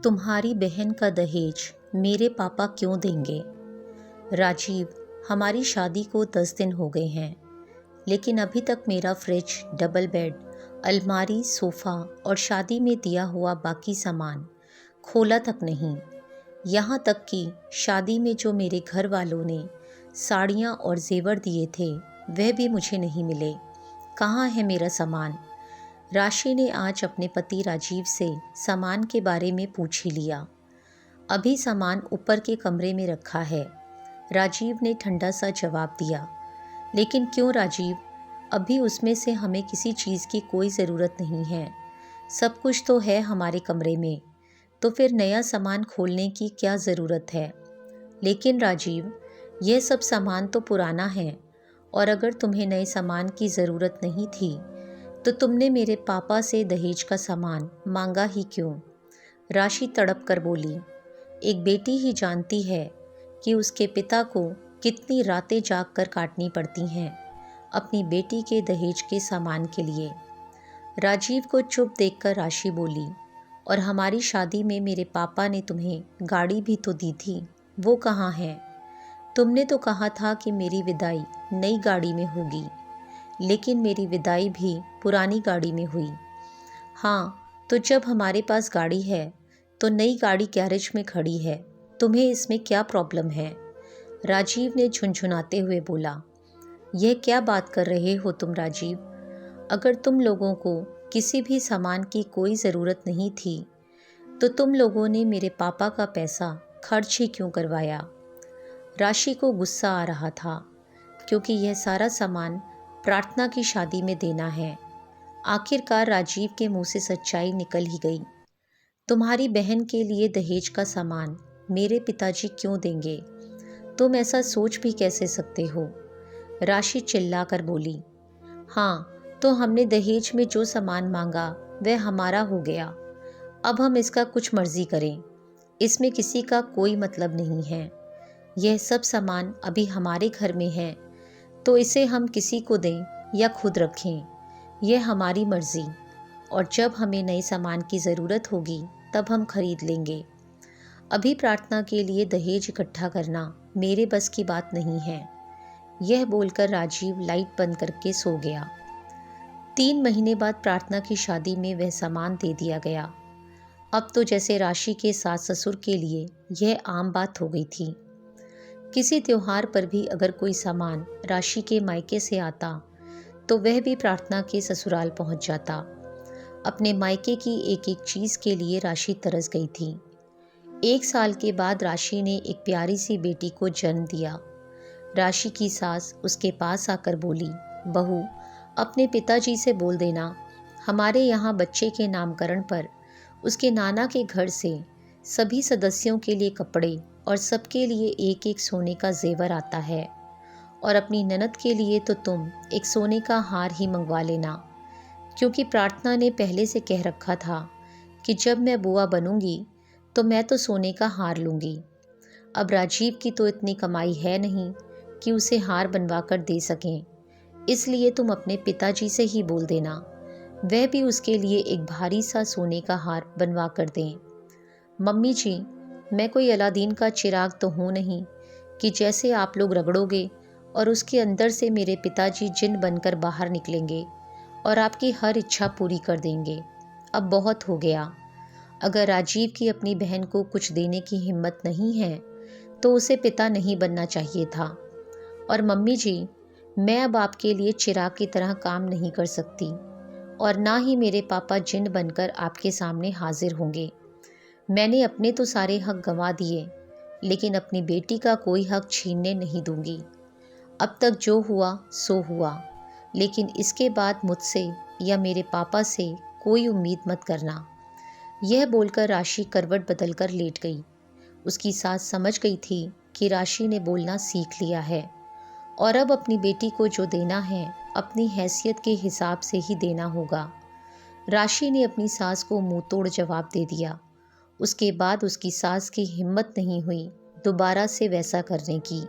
तुम्हारी बहन का दहेज मेरे पापा क्यों देंगे? राजीव, हमारी शादी को 10 दिन हो गए हैं, लेकिन अभी तक मेरा फ्रिज, डबल बेड, अलमारी, सोफ़ा और शादी में दिया हुआ बाकी सामान खोला तक नहीं। यहाँ तक कि शादी में जो मेरे घर वालों ने साड़ियाँ और जेवर दिए थे, वह भी मुझे नहीं मिले। कहाँ है मेरा सामान? राशि ने आज अपने पति राजीव से सामान के बारे में पूछ ही लिया। अभी सामान ऊपर के कमरे में रखा है, राजीव ने ठंडा सा जवाब दिया। लेकिन क्यों राजीव? अभी उसमें से हमें किसी चीज़ की कोई ज़रूरत नहीं है। सब कुछ तो है हमारे कमरे में, तो फिर नया सामान खोलने की क्या ज़रूरत है? लेकिन राजीव, यह सब सामान तो पुराना है, और अगर तुम्हें नए सामान की ज़रूरत नहीं थी तो तुमने मेरे पापा से दहेज का सामान मांगा ही क्यों? राशि तड़प कर बोली। एक बेटी ही जानती है कि उसके पिता को कितनी रातें जाग कर काटनी पड़ती हैं अपनी बेटी के दहेज के सामान के लिए। राजीव को चुप देखकर राशि बोली, और हमारी शादी में मेरे पापा ने तुम्हें गाड़ी भी तो दी थी, वो कहाँ है? तुमने तो कहा था कि मेरी विदाई नई गाड़ी में होगी, लेकिन मेरी विदाई भी पुरानी गाड़ी में हुई। हाँ, तो जब हमारे पास गाड़ी है तो नई गाड़ी गैरेज में खड़ी है, तुम्हें इसमें क्या प्रॉब्लम है? राजीव ने झुनझुनाते हुए बोला। यह क्या बात कर रहे हो तुम राजीव? अगर तुम लोगों को किसी भी सामान की कोई ज़रूरत नहीं थी तो तुम लोगों ने मेरे पापा का पैसा खर्च ही क्यों करवाया? राशि को गुस्सा आ रहा था, क्योंकि यह सारा सामान प्रार्थना की शादी में देना है। आखिरकार राजीव के मुंह से सच्चाई निकल ही गई। तुम्हारी बहन के लिए दहेज का सामान मेरे पिताजी क्यों देंगे? तुम ऐसा सोच भी कैसे सकते हो? राशि चिल्लाकर बोली। हाँ, तो हमने दहेज में जो सामान मांगा वह हमारा हो गया। अब हम इसका कुछ मर्जी करें, इसमें किसी का कोई मतलब नहीं है। यह सब सामान अभी हमारे घर में है, तो इसे हम किसी को दें या खुद रखें, यह हमारी मर्जी। और जब हमें नए सामान की ज़रूरत होगी तब हम खरीद लेंगे। अभी प्रार्थना के लिए दहेज इकट्ठा करना मेरे बस की बात नहीं है। यह बोलकर राजीव लाइट बंद करके सो गया। 3 महीने बाद प्रार्थना की शादी में वह सामान दे दिया गया। अब तो जैसे राशि के सास ससुर के लिए यह आम बात हो गई थी। किसी त्योहार पर भी अगर कोई सामान राशि के मायके से आता तो वह भी प्रार्थना के ससुराल पहुंच जाता। अपने मायके की एक एक चीज़ के लिए राशि तरस गई थी। 1 साल के बाद राशि ने एक प्यारी सी बेटी को जन्म दिया। राशि की सास उसके पास आकर बोली, बहू, अपने पिताजी से बोल देना हमारे यहाँ बच्चे के नामकरण पर उसके नाना के घर से सभी सदस्यों के लिए कपड़े और सबके लिए एक एक सोने का जेवर आता है, और अपनी ननद के लिए तो तुम एक सोने का हार ही मंगवा लेना, क्योंकि प्रार्थना ने पहले से कह रखा था कि जब मैं बुआ बनूंगी तो मैं तो सोने का हार लूँगी। अब राजीव की तो इतनी कमाई है नहीं कि उसे हार बनवा कर दे सकें, इसलिए तुम अपने पिताजी से ही बोल देना, वह भी उसके लिए एक भारी सा सोने का हार बनवा कर दें। मम्मी जी, मैं कोई अलादीन का चिराग तो हूँ नहीं कि जैसे आप लोग रगड़ोगे और उसके अंदर से मेरे पिताजी जिन बनकर बाहर निकलेंगे और आपकी हर इच्छा पूरी कर देंगे। अब बहुत हो गया। अगर राजीव की अपनी बहन को कुछ देने की हिम्मत नहीं है तो उसे पिता नहीं बनना चाहिए था। और मम्मी जी, मैं अब आपके लिए चिराग की तरह काम नहीं कर सकती, और ना ही मेरे पापा जिन बनकर आपके सामने हाजिर होंगे। मैंने अपने तो सारे हक गंवा दिए, लेकिन अपनी बेटी का कोई हक छीनने नहीं दूंगी। अब तक जो हुआ सो हुआ, लेकिन इसके बाद मुझसे या मेरे पापा से कोई उम्मीद मत करना। यह बोलकर राशि करवट बदलकर लेट गई। उसकी सास समझ गई थी कि राशि ने बोलना सीख लिया है, और अब अपनी बेटी को जो देना है अपनी हैसियत के हिसाब से ही देना होगा। राशि ने अपनी सास को मुंह तोड़ जवाब दे दिया। उसके बाद उसकी सास की हिम्मत नहीं हुई दोबारा से वैसा करने की।